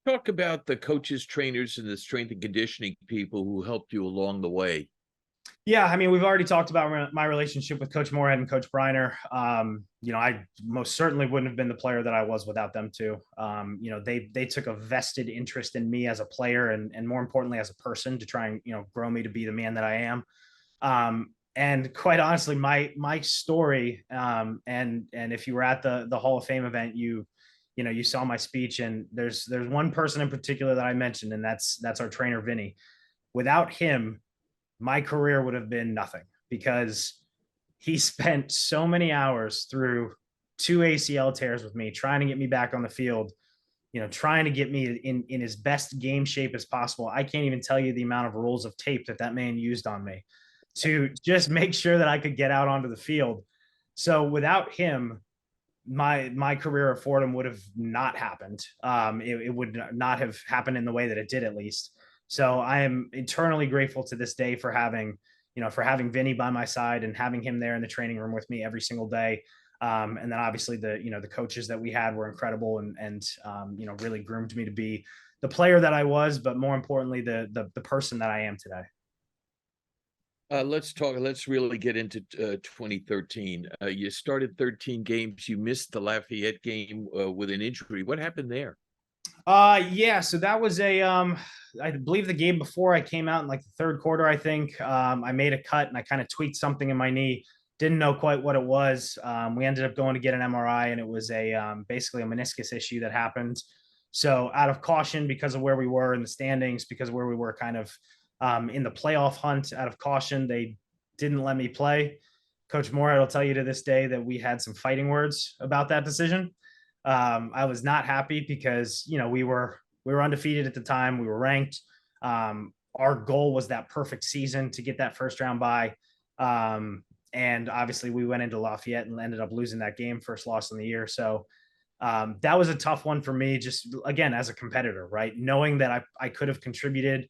Talk about the coaches, trainers, and the strength and conditioning people who helped you along the way. Yeah, I mean, we've already talked about my relationship with Coach Moorhead and Coach Briner. I most certainly wouldn't have been the player that I was without them too. They took a vested interest in me as a player and more importantly as a person to try and grow me to be the man that I am. And quite honestly, my story, and if you were at the Hall of Fame event, you saw my speech, and there's one person in particular that I mentioned, and that's our trainer Vinny. Without him, my career would have been nothing because he spent so many hours through two ACL tears with me, trying to get me back on the field, trying to get me in his best game shape as possible. I can't even tell you the amount of rolls of tape that man used on me to just make sure that I could get out onto the field. So without him, my career at Fordham would have not happened. It would not have happened in the way that it did, at least. So I am eternally grateful to this day for having Vinny by my side and having him there in the training room with me every single day. And then obviously the coaches that we had were incredible and really groomed me to be the player that I was, but more importantly, the person that I am today. Let's really get into 2013. You started 13 games. You missed the Lafayette game with an injury. What happened there? Yeah, so that was I believe the game before I came out in like the third quarter, I think. I made a cut and I kind of tweaked something in my knee. Didn't know quite what it was. We ended up going to get an MRI, and it was basically a meniscus issue that happened. So out of caution, because of where we were in the standings, because of where we were kind of in the playoff hunt, out of caution, they didn't let me play. Coach Moore, will tell you to this day that we had some fighting words about that decision. I was not happy because we were undefeated at the time. We were ranked. Our goal was that perfect season to get that first round bye. And obviously we went into Lafayette and ended up losing that game, first loss in the year. So that was a tough one for me, just again, as a competitor, right? Knowing that I could have contributed.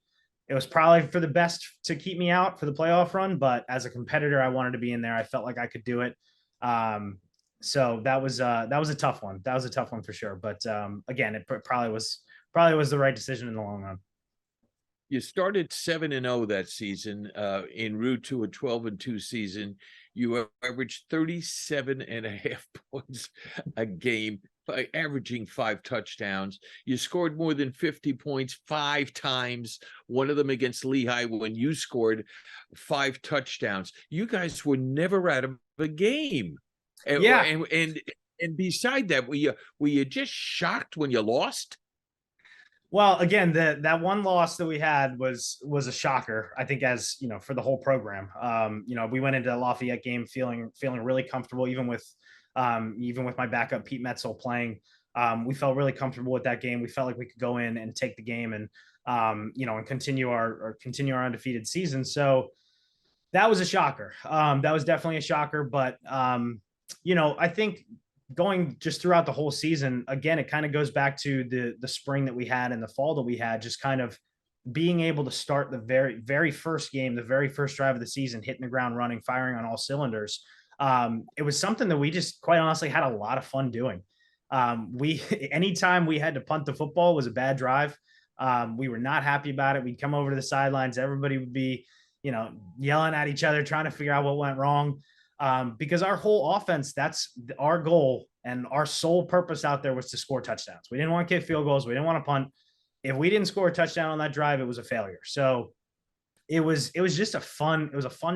It was probably for the best to keep me out for the playoff run, but as a competitor, I wanted to be in there. I felt like I could do it. So that was a tough one. That was a tough one for sure. But again, it probably was the right decision in the long run. You started 7-0 that season, en route to a 12-2 season. You averaged 37 and a half points a game, by averaging 5 touchdowns. You scored more than 50 points 5 times, one of them against Lehigh when you scored 5 touchdowns. You guys were never out of a game. Yeah. And beside that, were you just shocked when you lost? Well, again, that one loss that we had was a shocker, I think, as for the whole program. We went into the Lafayette game feeling really comfortable, even with my backup Pete Metzel playing. We felt really comfortable with that game. We felt like we could go in and take the game and continue our undefeated season. So that was a shocker. That was definitely a shocker. But I think going just throughout the whole season, again, it kind of goes back to the spring that we had and the fall that we had, just kind of being able to start the very, very first game, the very first drive of the season, hitting the ground running, firing on all cylinders. It was something that we just quite honestly had a lot of fun doing. Anytime we had to punt the football was a bad drive. We were not happy about it. We'd come over to the sidelines. Everybody would be, yelling at each other, trying to figure out what went wrong. Because our whole offense, that's our goal and our sole purpose out there was to score touchdowns. We didn't want to kick field goals. We didn't want to punt. If we didn't score a touchdown on that drive, it was a failure. So it was just a fun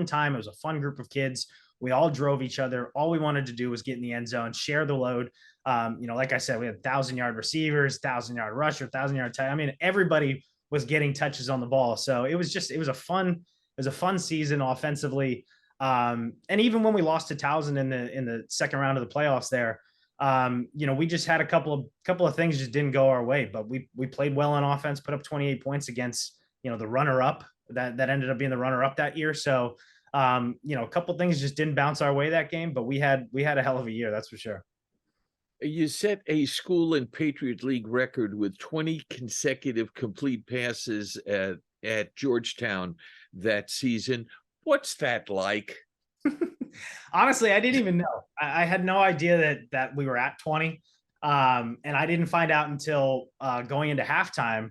time. It was a fun group of kids. We all drove each other. All we wanted to do was get in the end zone, share the load. Like I said, we had 1,000-yard receivers, 1,000-yard rusher, 1,000-yard tight. I mean, everybody was getting touches on the ball. So it was a fun season offensively. And even when we lost to Towson in the second round of the playoffs there, we just had a couple of things just didn't go our way, but we played well on offense, put up 28 points against, the runner up that ended up being the runner up that year. So, a couple of things just didn't bounce our way that game, but we had a hell of a year. That's for sure. You set a school and Patriot League record with 20 consecutive complete passes at Georgetown that season. What's that like? Honestly, I didn't even know. I had no idea that we were at 20. And I didn't find out until going into halftime.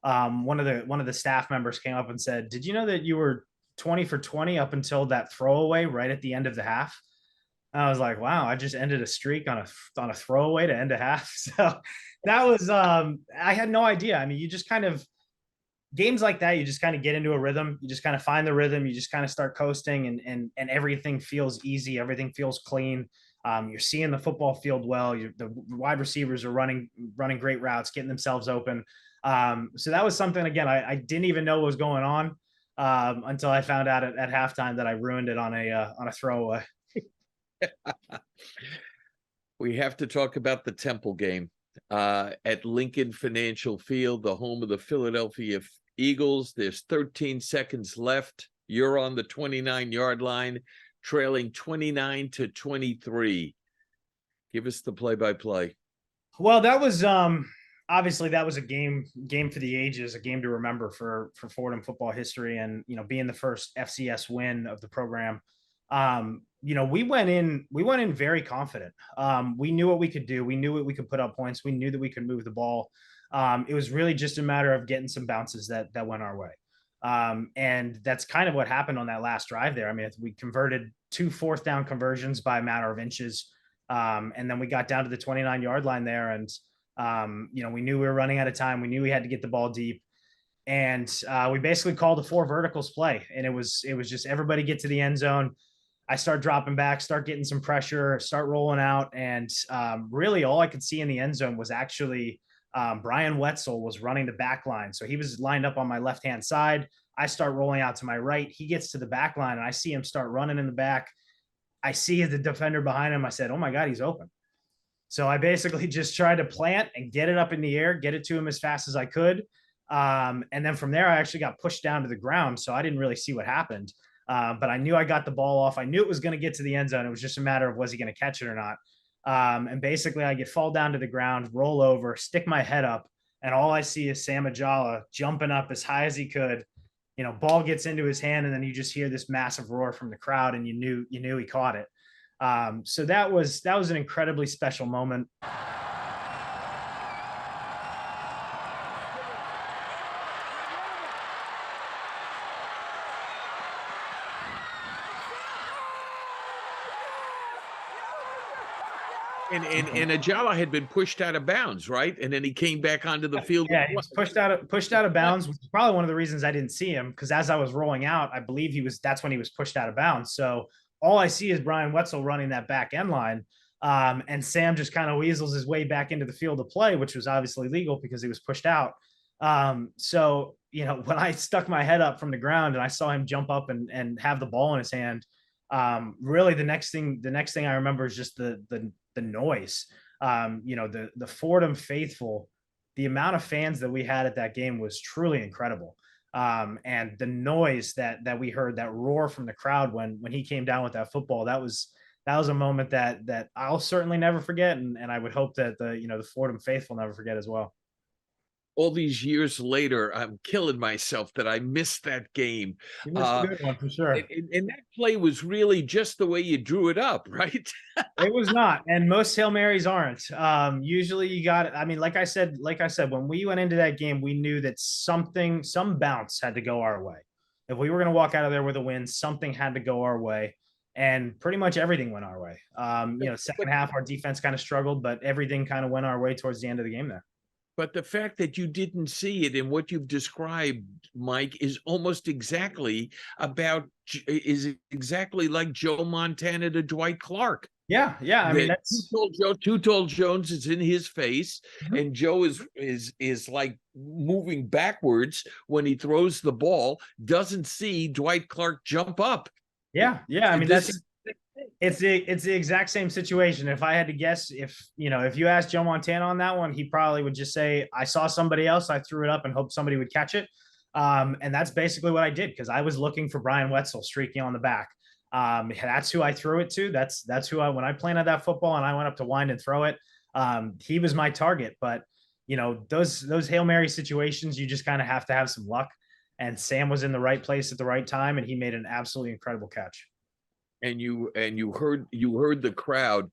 One of the staff members came up and said, "Did you know that you were 20 for 20 up until that throwaway right at the end of the half?" I was like, wow, I just ended a streak on a throwaway to end a half. So that was I had no idea. I mean, you just kind of games like that, you just kind of get into a rhythm. You just kind of find the rhythm. You just kind of start coasting, and everything feels easy. Everything feels clean. You're seeing the football field well. The wide receivers are running great routes, getting themselves open. So that was something. Again, I didn't even know what was going on until I found out at halftime that I ruined it on a throwaway. We have to talk about the Temple game at Lincoln Financial Field, the home of the Philadelphia Eagles. There's 13 seconds left. You're on the 29-yard line, trailing 29-23. Give us the play-by-play. Well, that was obviously that was a game for the ages, a game to remember for Fordham football history, and being the first FCS win of the program. We went in very confident. We knew what we could do. We knew what we could put up points. We knew that we could move the ball. It was really just a matter of getting some bounces that went our way. And that's kind of what happened on that last drive there. I mean, we converted 2 fourth down conversions by a matter of inches. And then we got down to the 29-yard line there. And, we knew we were running out of time. We knew we had to get the ball deep. And we basically called a 4 verticals play. And it was just everybody get to the end zone. I start dropping back, start getting some pressure, start rolling out. And really all I could see in the end zone was actually Brian Wetzel was running the back line. So he was lined up on my left-hand side. I start rolling out to my right. He gets to the back line, and I see him start running in the back. I see the defender behind him. I said, oh my God, he's open. So I basically just tried to plant and get it up in the air, get it to him as fast as I could. And then from there, I actually got pushed down to the ground. So I didn't really see what happened. But I knew I got the ball off. I knew it was going to get to the end zone. It was just a matter of was he going to catch it or not. And basically I fall down to the ground, roll over, stick my head up, and all I see is Sam Ajala jumping up as high as he could. Ball gets into his hand, and then you just hear this massive roar from the crowd, and you knew he caught it. So that was an incredibly special moment. And Ajala had been pushed out of bounds, right? And then he came back onto the field. Yeah, he was pushed out of bounds, which is probably one of the reasons I didn't see him, because as I was rolling out, I believe that's when he was pushed out of bounds. So all I see is Brian Wetzel running that back end line. And Sam just kind of weasels his way back into the field of play, which was obviously legal because he was pushed out. So, when I stuck my head up from the ground and I saw him jump up and have the ball in his hand, really the next thing I remember is just the noise. The Fordham faithful, the amount of fans that we had at that game was truly incredible. And the noise that we heard, that roar from the crowd when he came down with that football, that was a moment that I'll certainly never forget. And I would hope that the Fordham faithful never forget as well. All these years later, I'm killing myself that I missed that game. You missed a good one for sure. And that play was really just the way you drew it up, right? It was not, and most Hail Marys aren't. Usually you got it. I mean, like I said, when we went into that game, we knew that some bounce had to go our way. If we were going to walk out of there with a win, something had to go our way. And pretty much everything went our way. Second half, our defense kind of struggled, but everything kind of went our way towards the end of the game there. But the fact that you didn't see it and what you've described, Mike, is almost exactly like Joe Montana to Dwight Clark. Yeah. I mean, that's Two Tall Jones is in his face, and Joe is like moving backwards when he throws the ball. Doesn't see Dwight Clark jump up. Yeah. I mean, it's the exact same situation. If I had to guess, if you asked Joe Montana on that one, he probably would just say, I saw somebody else, I threw it up and hoped somebody would catch it. And that's basically what I did, because I was looking for Brian Wetzel streaking on the back. That's who I threw it to. That's who when I planted that football and I went up to wind and throw it, he was my target. But those Hail Mary situations, you just kind of have to have some luck. And Sam was in the right place at the right time, and he made an absolutely incredible catch. And you heard the crowd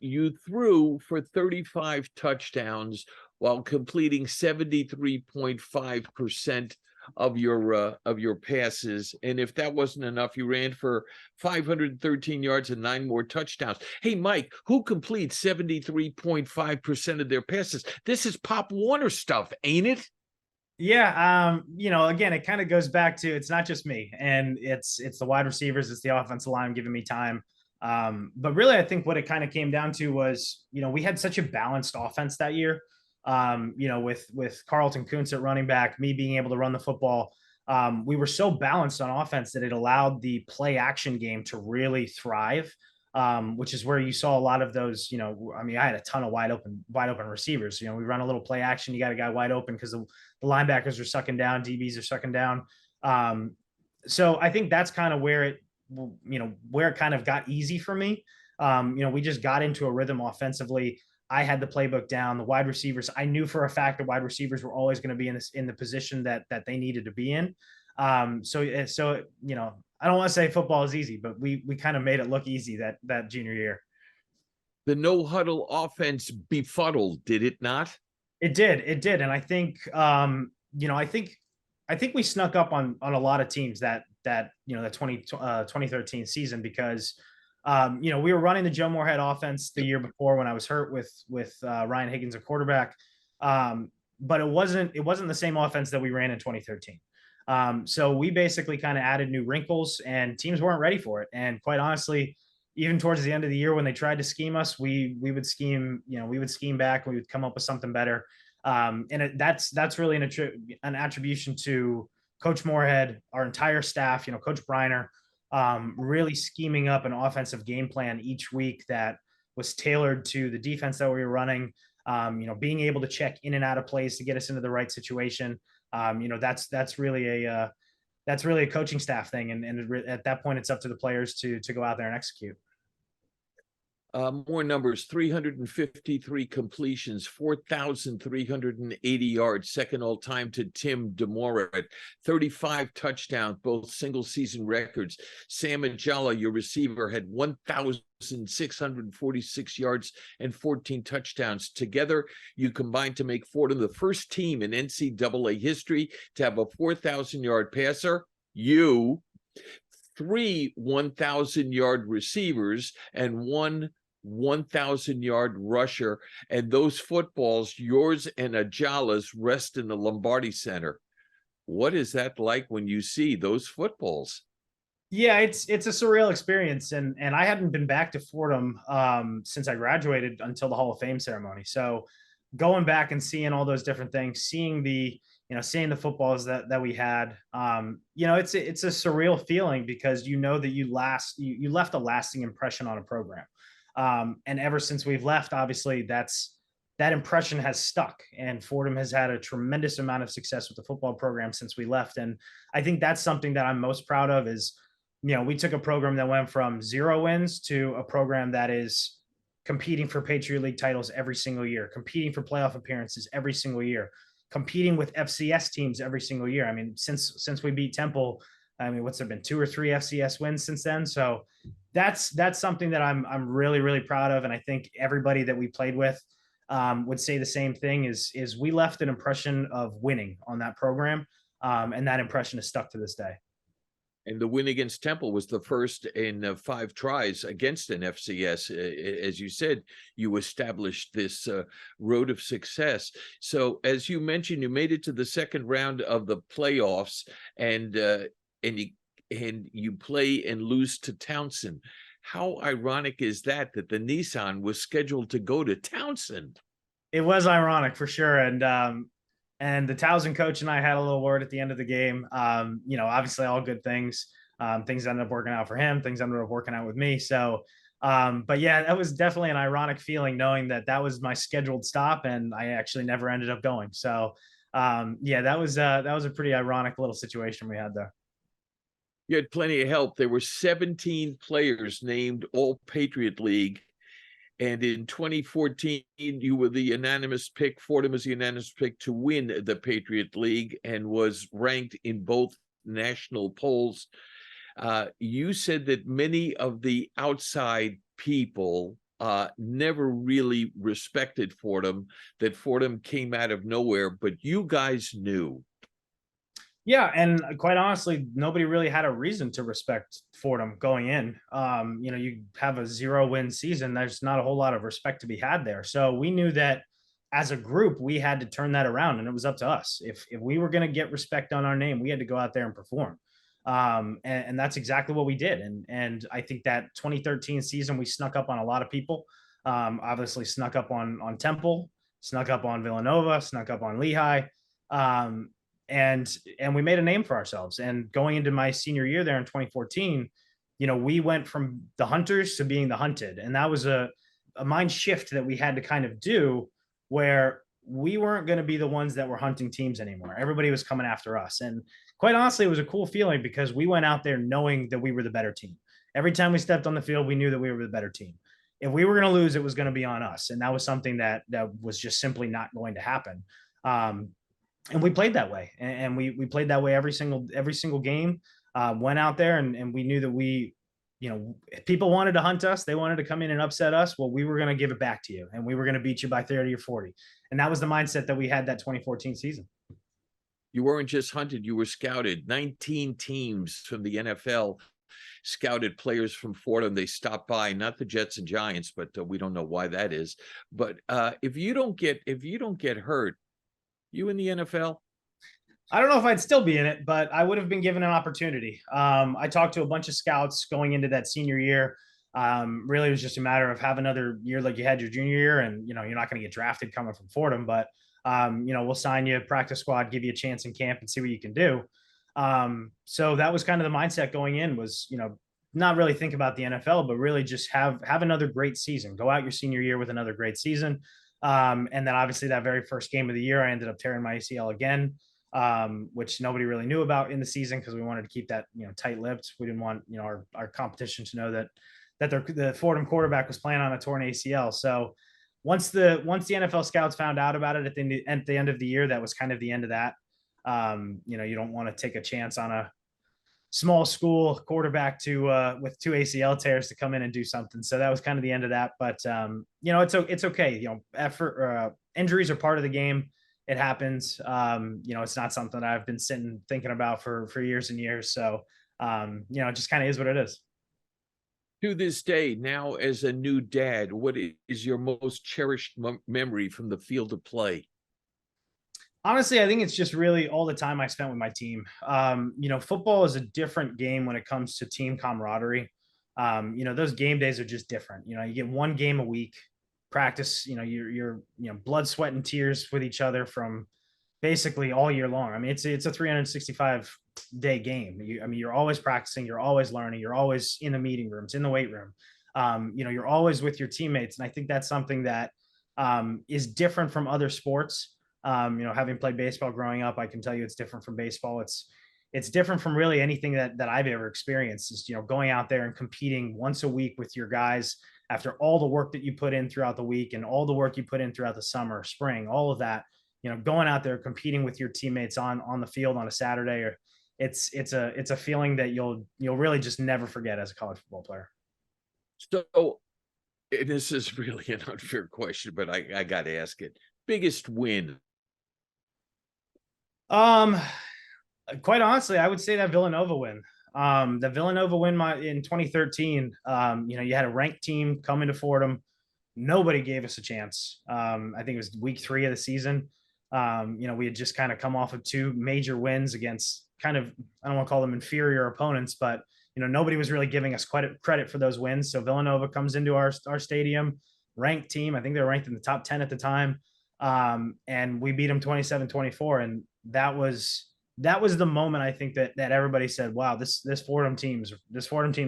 You threw for 35 touchdowns while completing 73.5% of your passes. And if that wasn't enough, you ran for 513 yards and 9 more touchdowns. Hey, Mike, who completes 73.5% of their passes? This is Pop Warner stuff, ain't it? Yeah, again, it kind of goes back to it's not just me, and it's the wide receivers, it's the offensive line giving me time. But really, I think what it kind of came down to was, we had such a balanced offense that year. With Carlton Kuntz at running back, me being able to run the football, we were so balanced on offense that it allowed the play action game to really thrive. Which is where you saw a lot of those, I had a ton of wide open receivers. We run a little play action, you got a guy wide open because the linebackers are sucking down, DBs are sucking down. So I think that's kind of where it kind of got easy for me. We just got into a rhythm offensively. I had the playbook down. The wide receivers, I knew for a fact the wide receivers were always going to be in the position that they needed to be in. I don't want to say football is easy, but we kind of made it look easy that junior year. The no huddle offense befuddled, did it not? It did, and I think I think we snuck up on a lot of teams that 2013 season because we were running the Joe Moorhead offense the year before when I was hurt with Ryan Higgins at quarterback, but it wasn't the same offense that we ran in 2013. So we basically kind of added new wrinkles and teams weren't ready for it. And quite honestly, even towards the end of the year, when they tried to scheme us, we would scheme back. We would come up with something better. That's really an attribution to Coach Moorhead, our entire staff, Coach Briner, really scheming up an offensive game plan each week that was tailored to the defense that we were running, being able to check in and out of plays to get us into the right situation. That's really a coaching staff thing. And at that point, it's up to the players to go out there and execute. More numbers, 353 completions, 4,380 yards, second all time to Tim DeMora at 35 touchdowns, both single season records. Sam Ajala, your receiver, had 1,646 yards and 14 touchdowns. Together, you combined to make Fordham the first team in NCAA history to have a 4,000-yard passer. You, 3 1,000-yard receivers, and 1 1,000-yard rusher, and those footballs, yours and Ajala's, rest in the Lombardi Center. What is that like when you see those footballs? Yeah, it's a surreal experience, and I hadn't been back to Fordham since I graduated until the Hall of Fame ceremony. So going back and seeing all those different things, seeing the footballs that we had, it's a surreal feeling because that you left a lasting impression on a program. And ever since we've left, obviously that impression has stuck, and Fordham has had a tremendous amount of success with the football program since we left. And I think that's something that I'm most proud of is, we took a program that went from 0 wins to a program that is competing for Patriot League titles every single year, competing for playoff appearances every single year, competing with FCS teams every single year. I mean, since we beat Temple, what's there been 2 or 3 FCS wins since then? So that's something that I'm really, really proud of. And I think everybody that we played with would say the same thing is we left an impression of winning on that program. And that impression is stuck to this day. And the win against Temple was the first in 5 tries against an FCS. As you said, you established this road of success. So as you mentioned, you made it to the second round of the playoffs, and you play and lose to Townsend. How ironic is that the Nissan was scheduled to go to Townsend? It was ironic for sure. And the Townsend coach and I had a little word at the end of the game. Obviously all good things. Things ended up working out for him. Things ended up working out with me. So, but yeah, that was definitely an ironic feeling knowing that was my scheduled stop and I actually never ended up going. So, that was a pretty ironic little situation we had there. You had plenty of help. There were 17 players named All Patriot League. And in 2014, you were the unanimous pick. Fordham was the unanimous pick to win the Patriot League and was ranked in both national polls. You said that many of the outside people never really respected Fordham, that Fordham came out of nowhere, but you guys knew. Yeah, and quite honestly, nobody really had a reason to respect Fordham going in. You have a 0-win season. There's not a whole lot of respect to be had there. So we knew that as a group, we had to turn that around, and it was up to us. If we were going to get respect on our name, we had to go out there and perform. And that's exactly what we did. And I think that 2013 season, we snuck up on a lot of people. Obviously, snuck up on Temple, snuck up on Villanova, snuck up on Lehigh. Um, and we made a name for ourselves. And going into my senior year there in 2014, we went from the hunters to being the hunted, and that was a mind shift that we had to kind of do, where we weren't going to be the ones that were hunting teams anymore. Everybody was coming after us, and quite honestly, it was a cool feeling because we went out there knowing that we were the better team. Every time we stepped on the field, we knew that we were the better team. If we were going to lose, it was going to be on us, and that was something that was just simply not going to happen. And we played that way, and we played that way every single game. Went out there, and we knew that if people wanted to hunt us, they wanted to come in and upset us. Well, we were going to give it back to you, and we were going to beat you by 30 or 40. And that was the mindset that we had that 2014 season. You weren't just hunted, you were scouted. 19 teams from the NFL scouted players from Fordham. They stopped by, not the Jets and Giants, but we don't know why that is. But if you don't get hurt, you in the NFL? I don't know if I'd still be in it, but I would have been given an opportunity. I talked to a bunch of scouts going into that senior year. Really, it was just a matter of have another year like you had your junior year, and you're not going to get drafted coming from Fordham, but we'll sign you, practice squad, give you a chance in camp, and see what you can do. So that was kind of the mindset going in, was not really think about the NFL, but really just have another great season. Go out your senior year with another great season. And then obviously that very first game of the year, I ended up tearing my ACL again, which nobody really knew about in the season because we wanted to keep that tight-lipped. We didn't want our competition to know that the Fordham quarterback was playing on a torn ACL. So once the NFL scouts found out about it at the end of the year, that was kind of the end of that. You don't want to take a chance on a small school quarterback with 2 ACL tears to come in and do something. So that was kind of the end of that. But it's okay. Injuries are part of the game. It happens. It's not something that I've been sitting thinking about for years and years. So it just kind of is what it is. To this day, now as a new dad, what is your most cherished memory from the field of play? Honestly, I think it's just really all the time I spent with my team. Football is a different game when it comes to team camaraderie. Those game days are just different. You get one game a week, practice, you're blood, sweat, and tears with each other from basically all year long. I mean, it's a 365-day game. You're always practicing, you're always learning, you're always in the meeting rooms, in the weight room. You're always with your teammates. And I think that's something that is different from other sports. Having played baseball growing up, I can tell you it's different from baseball. It's different from really anything that I've ever experienced. Is going out there and competing once a week with your guys after all the work that you put in throughout the week and all the work you put in throughout the summer, spring, all of that. Going out there competing with your teammates on the field on a Saturday, or it's a feeling that you'll really just never forget as a college football player. So, and this is really an unfair question, but I got to ask it. Biggest win? Quite honestly, I would say that Villanova win. The Villanova win in 2013. You had a ranked team come into Fordham. Nobody gave us a chance. I think it was week 3 of the season. We had just kind of come off of 2 major wins against kind of, I don't want to call them inferior opponents, but nobody was really giving us credit for those wins. So Villanova comes into our stadium, ranked team. I think they were ranked in the top 10 at the time. And we beat them 27-24. And that was the moment I think that everybody said, wow, this Fordham team's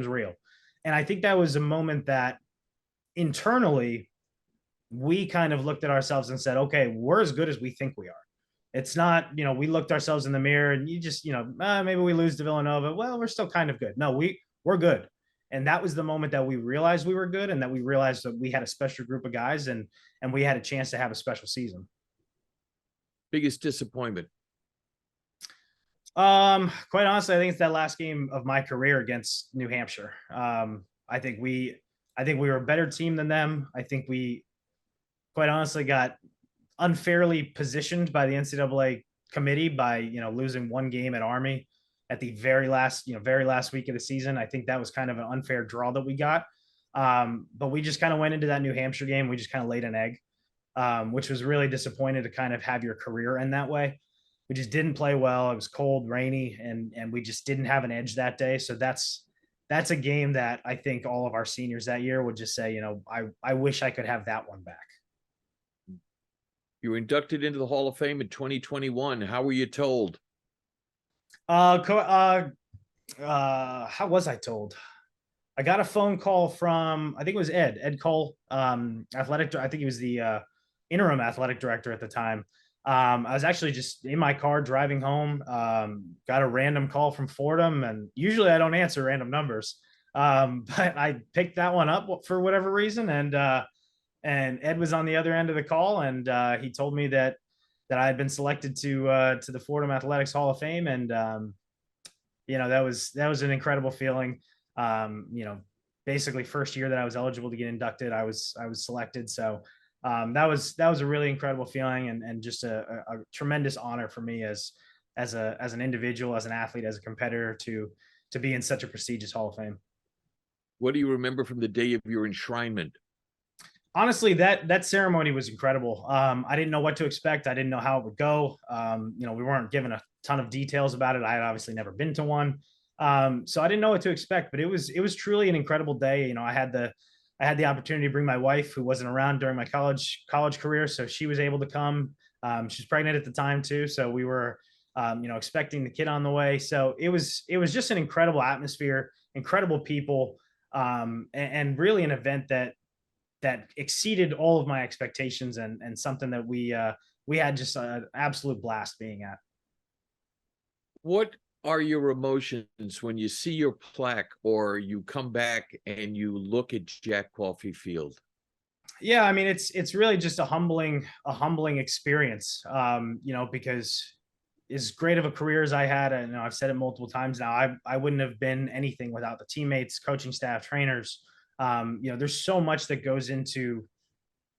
real. And I think that was a moment that internally we kind of looked at ourselves and said, okay, we're as good as we think we are. It's not, we looked ourselves in the mirror and you just, maybe we lose to Villanova. Well, we're still kind of good. No, we're good. And that was the moment that we realized we were good, and that we realized that we had a special group of guys, and we had a chance to have a special season. Biggest disappointment? Quite honestly, I think it's that last game of my career against New Hampshire. I think we I think we were a better team than them. I think we quite honestly got unfairly positioned by the NCAA committee by, losing one game at Army at the very last week of the season. I think that was kind of an unfair draw that we got. But we just kind of went into that New Hampshire game. We just kind of laid an egg, which was really disappointed to kind of have your career end that way. We just didn't play well. It was cold, rainy, and we just didn't have an edge that day. So that's a game that I think all of our seniors that year would just say, I wish I could have that one back. You were inducted into the Hall of Fame in 2021. How were you told? How was I told? I got a phone call from, I think it was Ed Cole, athletic. I think he was the interim athletic director at the time. I was actually just in my car driving home, got a random call from Fordham, and usually I don't answer random numbers. But I picked that one up for whatever reason. And Ed was on the other end of the call, and he told me that I had been selected to the Fordham Athletics Hall of Fame. And, that was an incredible feeling. Basically first year that I was eligible to get inducted, I was selected. So that was a really incredible feeling, and just a tremendous honor for me as an individual, as an athlete, as a competitor to be in such a prestigious Hall of Fame. What do you remember from the day of your enshrinement? Honestly, that ceremony was incredible. I didn't know what to expect. I didn't know how it would go. We weren't given a ton of details about it. I had obviously never been to one. So I didn't know what to expect, but it was truly an incredible day. I had the opportunity to bring my wife, who wasn't around during my college career. So she was able to come. She's pregnant at the time too. So we were, expecting the kid on the way. So it was just an incredible atmosphere, incredible people, and really an event that exceeded all of my expectations, and something that we had just an absolute blast being at. What are your emotions when you see your plaque, or you come back and you look at Jack Coffey Field? Yeah, I mean, it's really just a humbling experience, because as great of a career as I had, and I've said it multiple times now, I wouldn't have been anything without the teammates, coaching staff, trainers. There's so much that goes into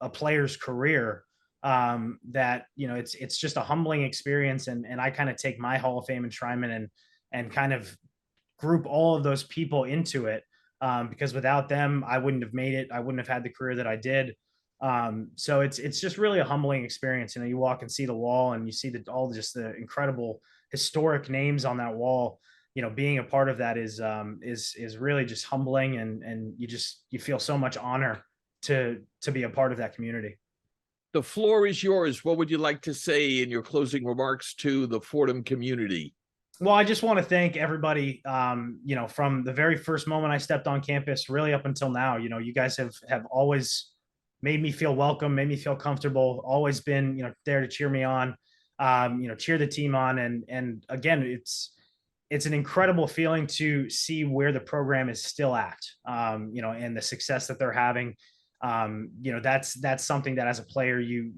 a player's career, that it's just a humbling experience, and I kind of take my Hall of Fame enshrinement and kind of group all of those people into it, because without them I wouldn't have made it. I wouldn't have had the career that I did. So it's just really a humbling experience. You walk and see the wall, and you see all just the incredible historic names on that wall. Being a part of that is really just humbling, and you feel so much honor to be a part of that community. The floor is yours. What would you like to say in your closing remarks to the Fordham community? Well, I just want to thank everybody, from the very first moment I stepped on campus, really up until now. You guys have always made me feel welcome, made me feel comfortable, always been, there to cheer me on, cheer the team on. And again, it's an incredible feeling to see where the program is still at, and the success that they're having. That's something that as a player, you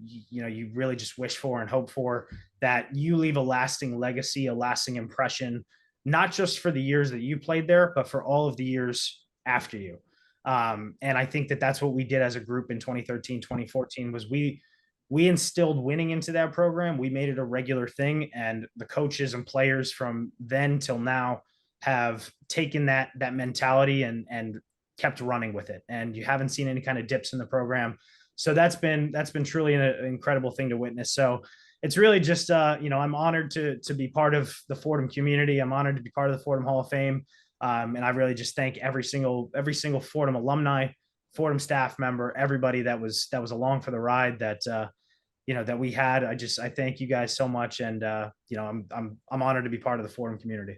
really just wish for and hope for, that you leave a lasting legacy, a lasting impression, not just for the years that you played there, but for all of the years after you. And I think that that's what we did as a group in 2013, 2014, was we instilled winning into that program. We made it a regular thing, and the coaches and players from then till now have taken that mentality and kept running with it. And you haven't seen any kind of dips in the program. So that's been truly an incredible thing to witness. So it's really just, I'm honored to be part of the Fordham community. I'm honored to be part of the Fordham Hall of Fame. And I really just thank every single Fordham alumni, Fordham staff member, everybody that was along for the ride that we had. I thank you guys so much. And, I'm honored to be part of the Fordham community.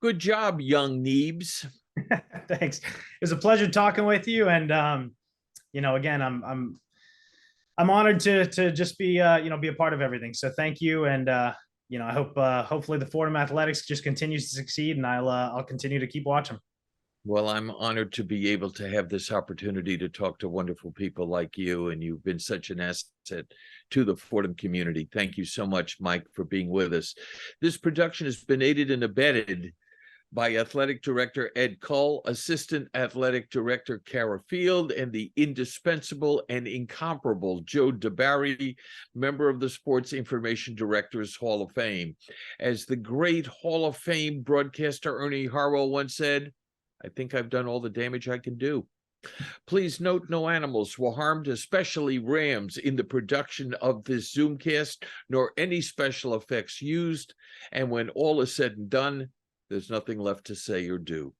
Good job, young Neebs. Thanks. It was a pleasure talking with you. And, again, I'm honored to just be a part of everything. So thank you. And, I hope, hopefully the Fordham Athletics just continues to succeed, and I'll continue to keep watching. Well, I'm honored to be able to have this opportunity to talk to wonderful people like you, and you've been such an asset to the Fordham community. Thank you so much, Mike, for being with us. This production has been aided and abetted by Athletic Director Ed Cull, Assistant Athletic Director Kara Field, and the indispensable and incomparable Joe DeBarry, member of the Sports Information Directors Hall of Fame. As the great Hall of Fame broadcaster Ernie Harwell once said, I think I've done all the damage I can do. Please note no animals were harmed, especially rams, in the production of this Zoomcast, nor any special effects used. And when all is said and done, there's nothing left to say or do.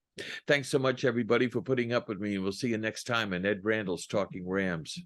Thanks so much, everybody, for putting up with me, and we'll see you next time on Ed Randall's Talking Rams.